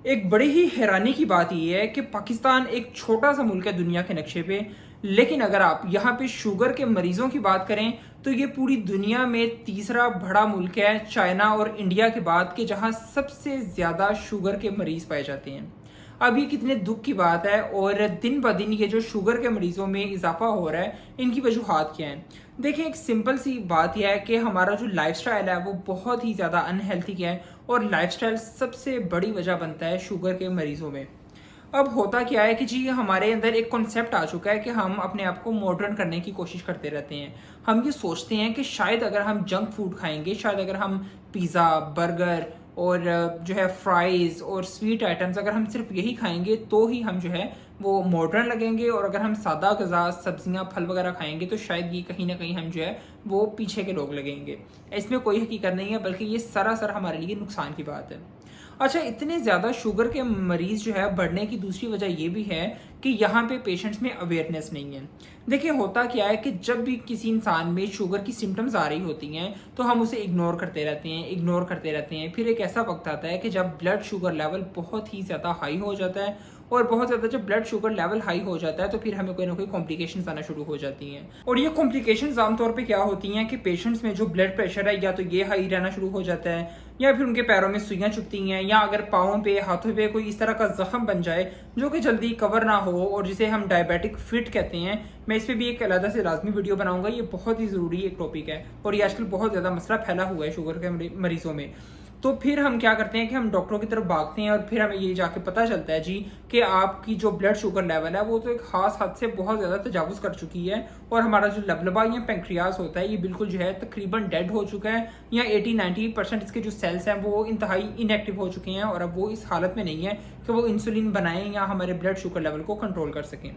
एक बड़ी ही हैरानी की बात यह है कि पाकिस्तान एक छोटा सा मुल्क है दुनिया के नक्शे पे। लेकिन अगर आप यहाँ पे शुगर के मरीजों की बात करें तो ये पूरी दुनिया में तीसरा बड़ा मुल्क है, चाइना और इंडिया के बाद, के जहाँ सबसे ज़्यादा शुगर के मरीज पाए जाते हैं। अब ये कितने दुख की बात है और दिन ब दिन ये जो शुगर के मरीजों में इजाफा हो रहा है, इनकी वजूहात क्या हैं। देखिए, एक सिंपल सी बात यह है कि हमारा जो लाइफस्टाइल है वो बहुत ही ज़्यादा अनहेल्थी है और लाइफस्टाइल सबसे बड़ी वजह बनता है शुगर के मरीजों में। अब होता क्या है कि जी हमारे अंदर एक कॉन्सेप्ट आ चुका है कि हम अपने आप को मॉडर्न करने की कोशिश करते रहते हैं। हम ये सोचते हैं कि शायद अगर हम जंक फूड खाएंगे, शायद अगर हम पिज़्ज़ा, बर्गर और जो है फ्राइज़ और स्वीट आइटम्स, अगर हम सिर्फ यही खाएंगे तो ही हम जो है वो मॉडर्न लगेंगे, और अगर हम सादा ग़िज़ा, सब्जियां, फल वगैरह खाएंगे तो शायद ये कहीं ना कहीं हम जो है वो पीछे के लोग लगेंगे। इसमें कोई हकीकत नहीं है, बल्कि ये सरासर हमारे लिए नुकसान की बात है। अच्छा, इतने ज़्यादा शुगर के मरीज़ जो है बढ़ने की दूसरी वजह ये भी है कि यहाँ पे पेशेंट्स में अवेयरनेस नहीं है। देखिए, होता क्या है कि जब भी किसी इंसान में शुगर की सिम्टम्स आ रही होती हैं तो हम उसे इग्नोर करते रहते हैं। फिर एक ऐसा वक्त आता है कि जब ब्लड शुगर लेवल बहुत ही ज़्यादा हाई हो जाता है, और बहुत ज़्यादा जब ब्लड शुगर लेवल हाई हो जाता है तो फिर हमें कोई ना कोई कॉम्प्लिकेशंस आना शुरू हो जाती हैं। और ये कॉम्प्लिकेशंस आमतौर पे क्या होती हैं कि पेशेंट्स में जो ब्लड प्रेशर है या तो ये हाई रहना शुरू हो जाता है, या फिर उनके पैरों में सुइयां चुभती हैं, या अगर पाँवों पे, हाथों पे कोई इस तरह का जख्म बन जाए जो कि जल्दी कवर ना हो, और जिसे हम डायबिटिक फिट कहते हैं। मैं इस पर भी एक अलग से लाजमी वीडियो बनाऊंगा, ये बहुत ही ज़रूरी एक टॉपिक है और ये आजकल बहुत ज़्यादा मसला फैला हुआ है शुगर के मरीजों में। तो फिर हम क्या करते हैं कि हम डॉक्टरों की तरफ भागते हैं और फिर हमें ये जाके पता चलता है जी कि आपकी जो ब्लड शुगर लेवल है वो तो एक खास हद से बहुत ज़्यादा तजावुज़ कर चुकी है, और हमारा जो लबलबा या पेंक्रियास होता है ये बिल्कुल जो है तकरीबन डेड हो चुका है, या 80-90% इसके जो सेल्स हैं वो इंतहाई इनएक्टिव हो चुके हैं, और अब वो इस हालत में नहीं है कि वो इंसुलिन बनाएं या हमारे ब्लड शुगर लेवल को कंट्रोल कर सकें।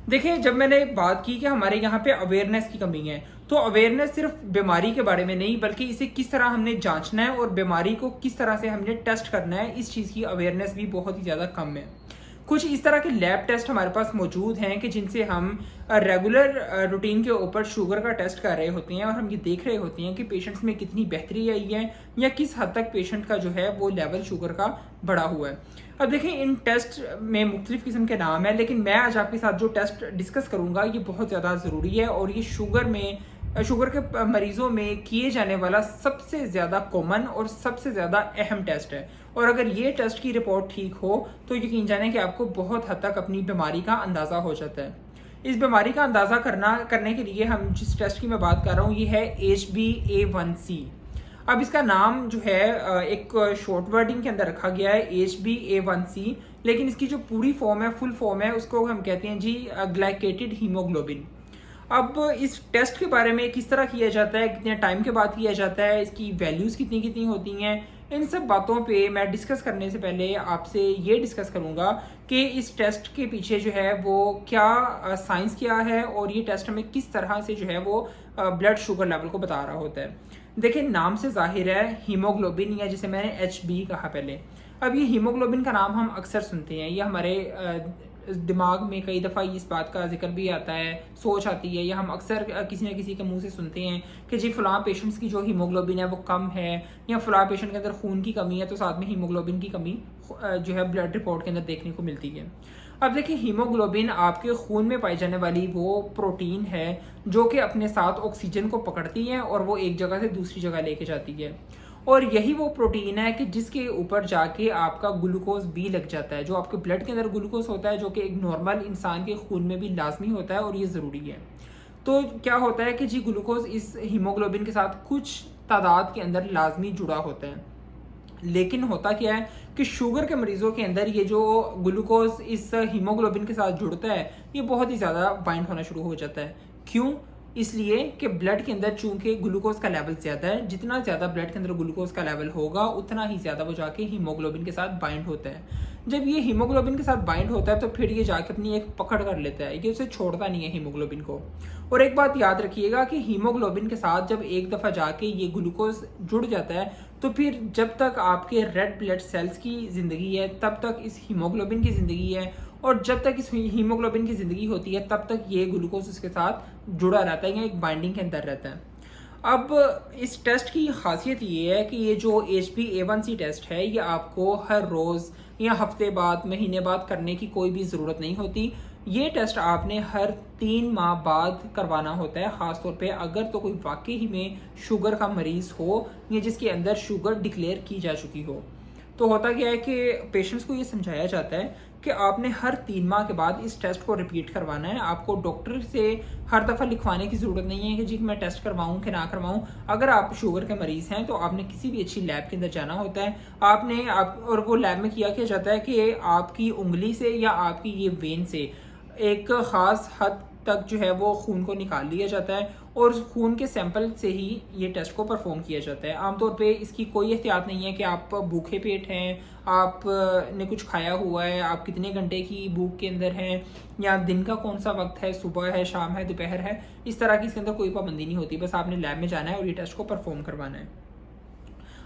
देखिए, जब मैंने बात की कि हमारे यहाँ पे अवेयरनेस की कमी है, तो अवेयरनेस सिर्फ बीमारी के बारे में नहीं, बल्कि इसे किस तरह हमने जांचना है और बीमारी को किस तरह से हमने टेस्ट करना है, इस चीज़ की अवेयरनेस भी बहुत ही ज़्यादा कम है। कुछ इस तरह के लैब टेस्ट हमारे पास मौजूद हैं कि जिनसे हम रेगुलर रूटीन के ऊपर शुगर का टेस्ट कर रहे होते हैं, और हम ये देख रहे होते हैं कि पेशेंट्स में कितनी बेहतरी आई है या किस हद तक पेशेंट का जो है वो लेवल शुगर का बढ़ा हुआ है। अब देखिए, इन टेस्ट में मुख्तलिफ किस्म के नाम है, लेकिन मैं आज आपके साथ जो टेस्ट डिस्कस करूंगा ये बहुत ज़्यादा ज़रूरी है, और ये शुगर के मरीजों में किए जाने वाला सबसे ज़्यादा कॉमन और सबसे ज़्यादा अहम टेस्ट है। और अगर ये टेस्ट की रिपोर्ट ठीक हो तो यकीन जाने कि आपको बहुत हद तक अपनी बीमारी का अंदाज़ा हो जाता है। इस बीमारी का अंदाज़ा करने के लिए हम जिस टेस्ट की मैं बात कर रहा हूँ ये है HbA1c। अब इसका नाम जो है एक शॉर्ट वर्डिंग के अंदर रखा गया है HbA1c, लेकिन इसकी जो पूरी फॉर्म है, फुल फॉर्म है, उसको हम कहते हैं जी ग्लाइकेटेड हीमोग्लोबिन। अब इस टेस्ट के बारे में किस तरह किया जाता है, कितने टाइम के बाद किया जाता है, इसकी वैल्यूज़ कितनी कितनी होती हैं, इन सब बातों पे मैं डिस्कस करने से पहले आपसे ये डिस्कस करूँगा कि इस टेस्ट के पीछे जो है वो क्या साइंस क्या है, और ये टेस्ट हमें किस तरह से जो है वो ब्लड शुगर लेवल को बता रहा होता है। देखिए, नाम से जाहिर है हीमोग्लोबिन, या जिसे मैंने HB कहा पहले। अब ये हीमोग्लोबिन का नाम हम अक्सर सुनते हैं, ये हमारे दिमाग में कई दफ़ा इस बात का जिक्र भी आता है, सोच आती है, या हम अक्सर किसी न किसी के मुंह से सुनते हैं कि जी फ़लाँ पेशेंट्स की जो हीमोग्लोबिन है वो कम है, या फ़लाँ पेशेंट के अंदर खून की कमी है तो साथ में हीमोग्लोबिन की कमी जो है ब्लड रिपोर्ट के अंदर देखने को मिलती है। अब देखिए, हीमोग्लोबिन आपके खून में पाई जाने वाली वो प्रोटीन है जो कि अपने साथ ऑक्सीजन को पकड़ती है और वो एक जगह से दूसरी जगह लेके जाती है, और यही वो प्रोटीन है कि जिसके ऊपर जाके आपका ग्लूकोज भी लग जाता है। जो आपके ब्लड के अंदर ग्लूकोज होता है, जो कि एक नॉर्मल इंसान के खून में भी लाजमी होता है और ये ज़रूरी है। तो क्या होता है कि जी ग्लूकोज इस हीमोग्लोबिन के साथ कुछ तादाद के अंदर लाजमी जुड़ा होता है, लेकिन होता क्या है कि शुगर के मरीजों के अंदर ये जो ग्लूकोज इस हीमोग्लोबिन के साथ जुड़ता है ये बहुत ही ज़्यादा बाइंड होना शुरू हो जाता है। क्यों? इसलिए कि ब्लड के अंदर चूंकि ग्लूकोज का लेवल ज़्यादा है, जितना ज़्यादा ब्लड के अंदर ग्लूकोज का लेवल होगा उतना ही ज़्यादा वो जाके हीमोग्लोबिन के साथ बाइंड होता है। जब ये हीमोग्लोबिन के साथ बाइंड होता है तो फिर ये जाके अपनी एक पकड़ कर लेता है, ये उसे छोड़ता नहीं है हीमोग्लोबिन को। और एक बात याद रखिएगा कि हीमोग्लोबिन के साथ जब एक दफ़ा जाके ये ग्लूकोज जुड़ जाता है तो फिर जब तक आपके रेड ब्लड सेल्स की ज़िंदगी है तब तक इस हीमोग्लोबिन की ज़िंदगी है, और जब तक इस हीमोग्लोबिन की ज़िंदगी होती है तब तक ये ग्लूकोज उसके साथ जुड़ा रहता है या एक बाइंडिंग के अंदर रहता है। अब इस टेस्ट की खासियत ये है कि ये जो HbA1c टेस्ट है ये आपको हर रोज़ या हफ्ते बाद, महीने बाद करने की कोई भी ज़रूरत नहीं होती। ये टेस्ट आपने हर 3 माह बाद करवाना होता है, ख़ास तौर पे अगर तो कोई वाकई ही में शुगर का मरीज़ हो या जिसके अंदर शुगर डिक्लेयर की जा चुकी हो। तो होता क्या है कि पेशेंट्स को ये समझाया जाता है कि आपने हर 3 माह के बाद इस टेस्ट को रिपीट करवाना है। आपको डॉक्टर से हर दफ़ा लिखवाने की ज़रूरत नहीं है कि जी मैं टेस्ट करवाऊँ कि ना करवाऊँ। अगर आप शुगर के मरीज़ हैं तो आपने किसी भी अच्छी लैब के अंदर जाना होता है। और वो लैब में किया जाता है कि आपकी उंगली से या आपकी ये वेन से एक ख़ास हद तक जो है वो खून को निकाल लिया जाता है और उस खून के सैंपल से ही ये टेस्ट को परफॉर्म किया जाता है। आमतौर पे इसकी कोई एहतियात नहीं है कि आप भूखे पेट हैं, आप ने कुछ खाया हुआ है, आप कितने घंटे की भूख के अंदर हैं या दिन का कौन सा वक्त है, सुबह है, शाम है, दोपहर है। इस तरह की इसके अंदर कोई पाबंदी नहीं होती, बस आपने लैब में जाना है और ये टेस्ट को परफॉर्म करवाना है।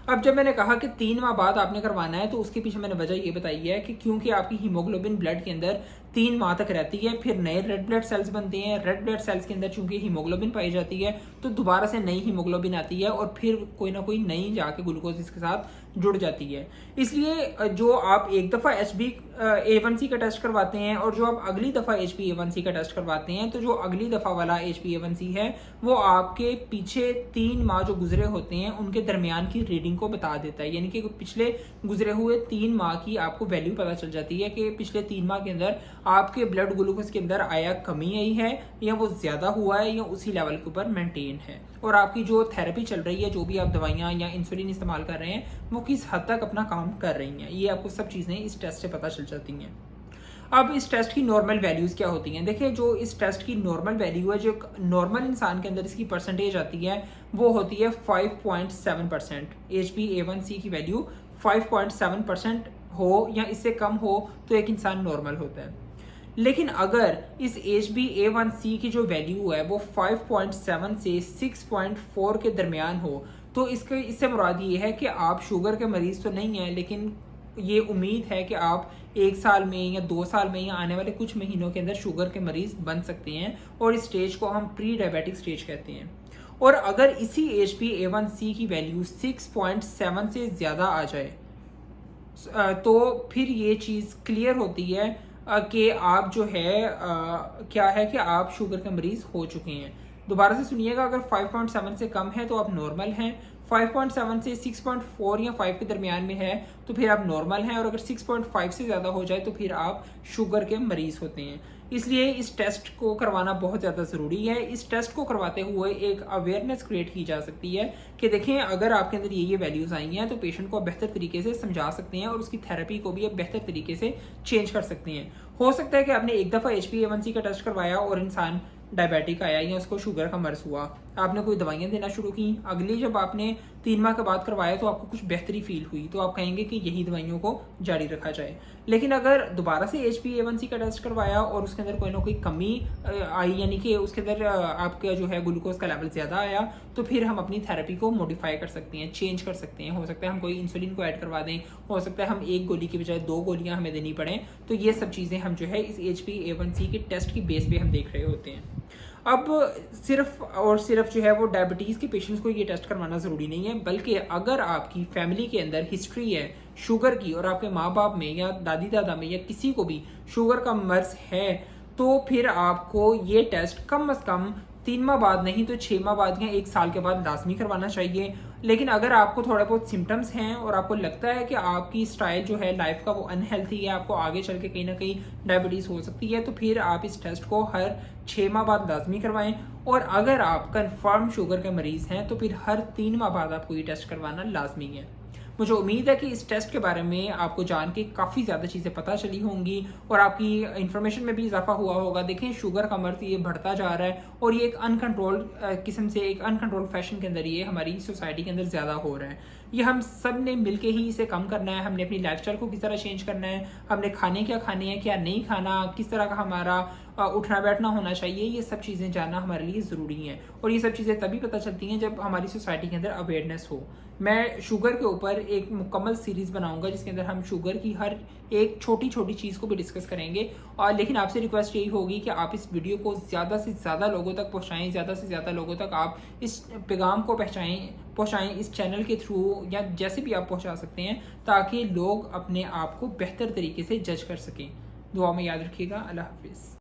अब जब मैंने कहा कि 3 माह बाद आपने करवाना है तो उसके पीछे मैंने वजह ये बताई है कि क्योंकि आपकी हीमोग्लोबिन ब्लड के अंदर 3 माह तक रहती है, फिर नए रेड ब्लड सेल्स बनते हैं। रेड ब्लड सेल्स के अंदर चूंकि हीमोग्लोबिन पाई जाती है तो दोबारा से नई हीमोग्लोबिन आती है और फिर कोई ना कोई नई जाके ग्लूकोज इसके साथ जुड़ जाती है। इसलिए जो आप एक दफ़ा HbA1c का टेस्ट करवाते हैं और जो आप अगली दफ़ा HbA1c का टेस्ट करवाते हैं तो जो अगली दफ़ा वाला HbA1c है वो आपके पीछे 3 माह जो गुजरे होते हैं उनके दरमियान की रीडिंग को बता देता है। यानी कि पिछले गुजरे हुए 3 माह की आपको वैल्यू पता चल जाती है कि पिछले 3 माह के अंदर आपके ब्लड ग्लूकोज के अंदर आया कमी आई है या वो ज़्यादा हुआ है या उसी लेवल के ऊपर मेंटेन है। और आपकी जो थेरेपी चल रही है, जो भी आप दवाइयाँ या इंसुलिन इस्तेमाल कर रहे हैं, वो किस हद तक अपना काम कर रही हैं। ये आपको सब चीज़ें इस टेस्ट से पता चल जाती हैं। अब इस टेस्ट की नॉर्मल वैल्यूज़ क्या होती हैं? देखिए, जो इस टेस्ट की नॉर्मल वैल्यू है, जो नॉर्मल इंसान के अंदर इसकी परसेंटेज आती है, वो होती है 5.7%। HbA1c की वैल्यू 5.7% हो या इससे कम हो तो एक इंसान नॉर्मल होता है। लेकिन अगर इस HbA1c की जो वैल्यू है वो 5.7 से 6.4 के दरमियान हो तो इससे मुराद ये है कि आप शुगर के मरीज़ तो नहीं हैं, लेकिन ये उम्मीद है कि आप 1 साल में या 2 साल में या आने वाले कुछ महीनों के अंदर शुगर के मरीज़ बन सकते हैं और इस स्टेज को हम प्री डायबिटिक स्टेज कहते हैं। और अगर इसी HbA1c की वैल्यू 6.7 से ज़्यादा आ जाए तो फिर ये चीज़ क्लियर होती है कि आप जो है क्या है कि आप शुगर के मरीज़ हो चुके हैं। दोबारा से सुनिएगा, अगर 5.7 से कम है तो आप नॉर्मल हैं, 5.7 से 6.4 या 5 के दरमियान में है तो फिर आप नॉर्मल हैं, और अगर 6.5 से ज़्यादा हो जाए तो फिर आप शुगर के मरीज़ होते हैं। इसलिए इस टेस्ट को करवाना बहुत ज़्यादा ज़रूरी है। इस टेस्ट को करवाते हुए एक अवेयरनेस क्रिएट की जा सकती है कि देखें, अगर आपके अंदर ये वैल्यूज़ आई हैं तो पेशेंट को आप बेहतर तरीके से समझा सकते हैं और उसकी थेरेपी को भी आप बेहतर तरीके से चेंज कर सकते हैं। हो सकता है कि आपने एक दफ़ा HbA1c का टेस्ट करवाया और इंसान डायबिटिक आया या उसको शुगर का मर्ज हुआ, आपने कोई दवाइयाँ देना शुरू की, अगली जब आपने 3 माह के बाद करवाया तो आपको कुछ बेहतरी फील हुई तो आप कहेंगे कि यही दवाइयों को जारी रखा जाए। लेकिन अगर दोबारा से HbA1c का टेस्ट करवाया और उसके अंदर कोई ना कोई कमी आई, यानी कि उसके अंदर आपका जो है ग्लूकोज का लेवल ज़्यादा आया, तो फिर हम अपनी थेरेपी को मॉडिफाई कर सकते हैं, चेंज कर सकते हैं। हो सकता है हम कोई इंसुलिन को ऐड करवा दें, हो सकता है हम 1 गोली की बजाय 2 गोलियाँ हमें देनी पड़ें। तो ये सब चीज़ें हम जो है इस HbA1c के टेस्ट की बेस पे हम देख रहे होते हैं। अब सिर्फ और सिर्फ जो है वो डायबिटीज़ के पेशेंट्स को ये टेस्ट करवाना ज़रूरी नहीं है, बल्कि अगर आपकी फैमिली के अंदर हिस्ट्री है शुगर की और आपके माँ बाप में या दादी दादा में या किसी को भी शुगर का मर्ज है तो फिर आपको ये टेस्ट कम से कम 3 माह बाद नहीं तो 6 माह बाद या 1 साल के बाद लाजमी करवाना चाहिए। लेकिन अगर आपको थोड़ा बहुत सिम्टम्स हैं और आपको लगता है कि आपकी स्टाइल जो है लाइफ का वो अनहेल्थी है, आपको आगे चल के कहीं ना कहीं डायबिटीज़ हो सकती है, तो फिर आप इस टेस्ट को हर 6 माह बाद लाजमी करवाएं। और अगर आप कंफर्म शुगर के मरीज़ हैं तो फिर हर 3 माह बाद आपको ये टेस्ट करवाना लाजमी है। मुझे उम्मीद है कि इस टेस्ट के बारे में आपको जान के काफ़ी ज़्यादा चीज़ें पता चली होंगी और आपकी इन्फॉर्मेशन में भी इजाफा हुआ होगा। देखें, शुगर का मर्ज ये बढ़ता जा रहा है और ये एक अनकंट्रोल्ड किस्म से, एक अनकंट्रोल्ड फैशन के अंदर ये हमारी सोसाइटी के अंदर ज़्यादा हो रहा है। ये हम सब ने मिल के ही इसे कम करना है। हमने अपनी लाइफस्टाइल को किस तरह चेंज करना है, हमने खाने क्या खाने हैं, क्या नहीं खाना, किस तरह का हमारा उठना बैठना होना चाहिए, ये सब चीज़ें जानना हमारे लिए ज़रूरी हैं। और ये सब चीज़ें तभी पता चलती हैं जब हमारी सोसाइटी के अंदर अवेयरनेस हो। मैं शुगर के ऊपर एक मुकम्मल सीरीज़ बनाऊंगा जिसके अंदर हम शुगर की हर एक छोटी छोटी चीज़ को भी डिस्कस करेंगे। और लेकिन आपसे रिक्वेस्ट यही होगी कि आप इस वीडियो को ज़्यादा से ज़्यादा लोगों तक पहुँचाएँ, ज़्यादा से ज़्यादा लोगों तक आप इस पैगाम को पहुँचाएँ इस चैनल के थ्रू या जैसे भी आप पहुँचा सकते हैं, ताकि लोग अपने आप को बेहतर तरीके से जज कर सकें। दुआ में याद रखिएगा। अल्लाह हाफिज़।